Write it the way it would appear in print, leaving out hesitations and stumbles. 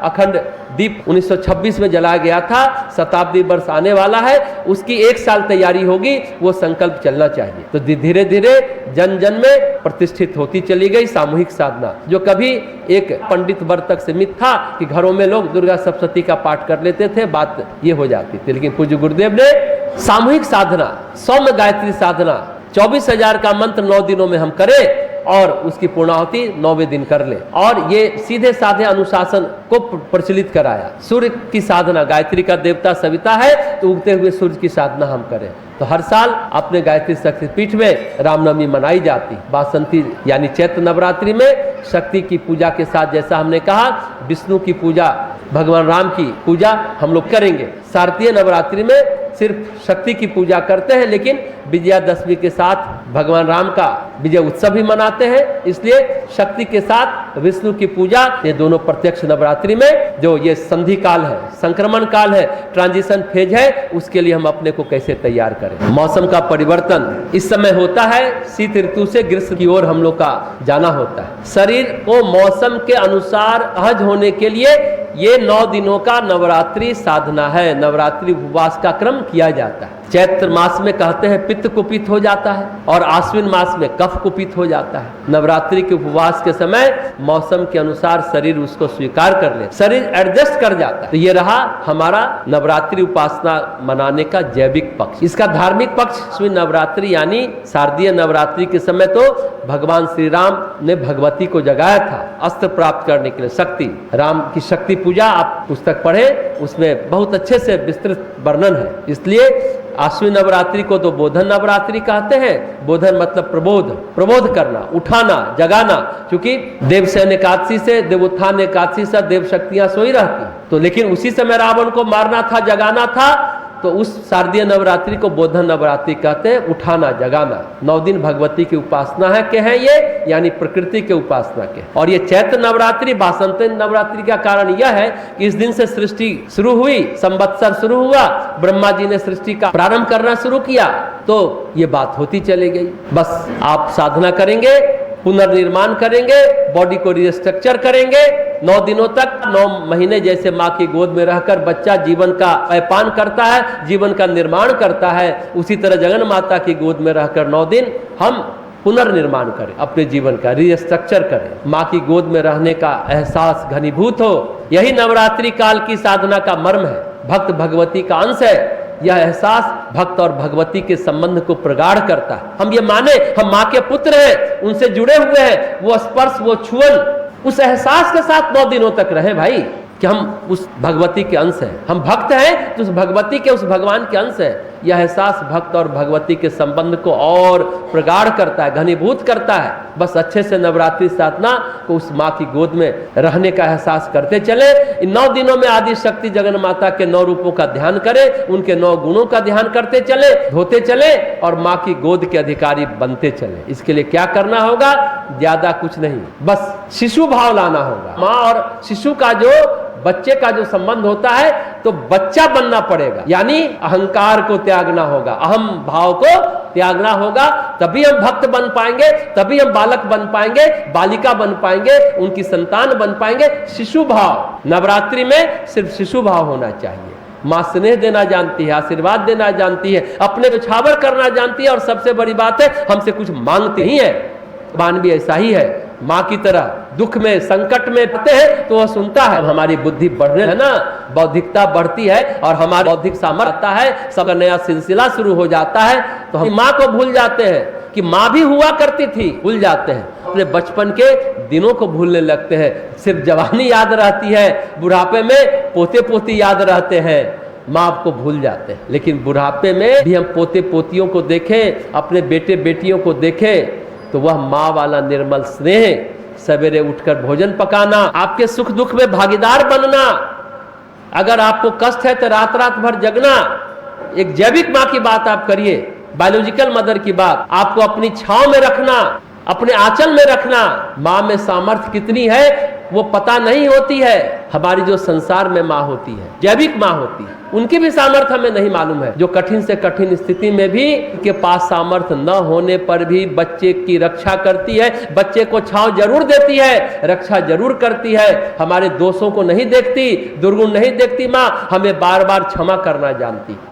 अखंड दीप 1926 में जलाया गया था, शताब्दी वर्ष आने वाला है, उसकी 1 साल तैयारी होगी, वो संकल्प चलना चाहिए। तो धीरे धीरे जन जन में प्रतिष्ठित होती चली गई सामूहिक साधना, जो कभी एक पंडित वर्ग तक सीमित था कि घरों में लोग दुर्गा सप्तशती का पाठ कर लेते थे, बात ये हो जाती थी। लेकिन पूज्य गुरुदेव ने सामूहिक साधना, सौम्य गायत्री साधना, 24,000 का मंत्र 9 दिनों में हम करें और उसकी पूर्णाहुति 9वें दिन कर ले, और ये सीधे साधे अनुशासन को प्रचलित कराया। सूर्य की साधना, गायत्री का देवता सविता है, तो उगते हुए सूर्य की साधना हम करें। तो हर साल अपने गायत्री शक्तिपीठ में रामनवमी मनाई जाती। वासंती यानी चैत्र नवरात्रि में शक्ति की पूजा के साथ, जैसा हमने कहा, विष्णु की पूजा, भगवान राम की पूजा हम लोग करेंगे। शारदीय नवरात्रि में सिर्फ शक्ति की पूजा करते हैं, लेकिन विजयादशमी के साथ भगवान राम का विजय उत्सव भी मनाते हैं। इसलिए शक्ति के साथ विष्णु की पूजा, ये दोनों प्रत्यक्ष नवरात्रि में, जो ये संधि काल है, संक्रमण काल है, ट्रांजिशन फेज है, उसके लिए हम अपने को कैसे तैयार करें। मौसम का परिवर्तन इस समय होता है, शीत ऋतु से ग्रीष्म की ओर हम लोग का जाना होता है। शरीर को मौसम के अनुसार सहज होने के लिए ये 9 दिनों का नवरात्रि साधना है, नवरात्रि उपवास का क्रम किया जाता है। चैत्र मास में कहते हैं पित्त कुपित हो जाता है, और आश्विन मास में कफ कुपित हो जाता है। नवरात्रि के उपवास के समय मौसम के अनुसार शरीर उसको स्वीकार कर ले, शरीर एडजस्ट कर जाता है। तो ये रहा हमारा नवरात्रि उपासना मनाने का जैविक पक्ष। इसका धार्मिक पक्ष, आश्विन नवरात्रि यानी शारदीय नवरात्रि के समय तो भगवान श्री राम ने भगवती को जगाया था अस्त्र प्राप्त करने के लिए, शक्ति, राम की शक्ति पूजा। आप पुस्तक पढ़े, उसमें बहुत अच्छे से विस्तृत वर्णन है। इसलिए आश्विन नवरात्रि को तो बोधन नवरात्रि कहते हैं। बोधन मतलब प्रबोध, प्रबोध करना, उठाना, जगाना, क्योंकि देवशयन एकादशी से देवोत्थान एकादशी से देव शक्तियां सोई रहती। तो लेकिन उसी समय रावण को मारना था, जगाना था, तो उस शारदीय नवरात्रि को बोधन नवरात्रि कहते हैं, उठाना, जगाना। 9 दिन भगवती की उपासना है के हैं ये, यानी प्रकृति के उपासना के। और ये चैत्र नवरात्रि, वासंती नवरात्रि का कारण यह है कि इस दिन से सृष्टि शुरू हुई, संवत्सर शुरू हुआ, ब्रह्मा जी ने सृष्टि का प्रारंभ करना शुरू किया। तो ये बात होती चली गई। बस आप साधना करेंगे, पुनर्निर्माण करेंगे, बॉडी को रिस्ट्रक्चर करेंगे। 9 दिनों तक, 9 महीने जैसे माँ की गोद में रहकर बच्चा जीवन का व्यापान करता है, जीवन का निर्माण करता है, उसी तरह जगन माता की गोद में रहकर 9 दिन हम पुनर्निर्माण करें, अपने जीवन का रिस्ट्रक्चर करें, माँ की गोद में रहने का एहसास घनीभूत हो। यही नवरात्रि काल की साधना का मर्म है। भक्त भगवती का अंश है। यह एहसास भक्त और भगवती के संबंध को प्रगाढ़ करता है। हम ये माने हम माँ के पुत्र हैं, उनसे जुड़े हुए हैं, वो स्पर्श, वो छुअन, उस एहसास के साथ 9 दिनों तक रहे भाई, कि हम उस भगवती के अंश हैं, हम भक्त हैं तो उस भगवती के, उस भगवान के अंश हैं। यह एहसास भक्त और भगवती के संबंध को और प्रगाढ़ करता है, घनीभूत करता है। बस अच्छे से नवरात्रि साधना को उस माँ की गोद में रहने का एहसास करते चले। इन 9 दिनों में आदि शक्ति जगन माता के 9 रूपों का ध्यान करें, उनके 9 गुणों का ध्यान करते चले, धोते चले और माँ की गोद के अधिकारी बनते चले। इसके लिए क्या करना होगा? ज्यादा कुछ नहीं, बस शिशु भाव लाना होगा। माँ और शिशु का जो, बच्चे का जो संबंध होता है, तो बच्चा बनना पड़ेगा, यानी अहंकार को त्यागना होगा, अहम भाव को त्यागना होगा। तभी हम भक्त बन पाएंगे, तभी हम बालक बन पाएंगे, बालिका बन पाएंगे, उनकी संतान बन पाएंगे। शिशु भाव, नवरात्रि में सिर्फ शिशु भाव होना चाहिए। माँ स्नेह देना जानती है, आशीर्वाद देना जानती है, अपने छावर करना जानती है, और सबसे बड़ी बात है हमसे कुछ मांगती ही है। भगवान भी ऐसा ही है, माँ की तरह दुख में, संकट में पड़ते हैं तो वह सुनता है। हमारी बुद्धि बढ़ने है ना, बौद्धिकता बढ़ती है और हमारा बौद्धिक सामर्थ्य आता है, सबका नया सिलसिला शुरू हो जाता है, तो हम माँ को भूल जाते हैं कि माँ भी हुआ करती थी, भूल जाते हैं। अपने बचपन के दिनों को भूलने लगते हैं। सिर्फ जवानी याद रहती है, बुढ़ापे में पोते पोती याद रहते हैं, माँ को भूल जाते हैं। लेकिन बुढ़ापे में भी हम पोते पोतियों को देखें, अपने बेटे बेटियों को देखें, तो वह माँ वाला निर्मल स्नेह, सवेरे उठकर भोजन पकाना, आपके सुख दुख में भागीदार बनना, अगर आपको कष्ट है तो रात रात भर जगना। एक जैविक माँ की बात आप करिए, बायोलॉजिकल मदर की बात, आपको अपनी छांव में रखना, अपने आंचल में रखना। माँ में सामर्थ्य कितनी है वो पता नहीं होती है। हमारी जो संसार में माँ होती है, जैविक माँ होती है, उनकी भी सामर्थ्य हमें नहीं मालूम है। जो कठिन से कठिन स्थिति में भी उनके पास सामर्थ्य न होने पर भी बच्चे की रक्षा करती है, बच्चे को छांव जरूर देती है, रक्षा जरूर करती है। हमारे दोषों को नहीं देखती, दुर्गुण नहीं देखती माँ, हमें बार बार क्षमा करना जानती है।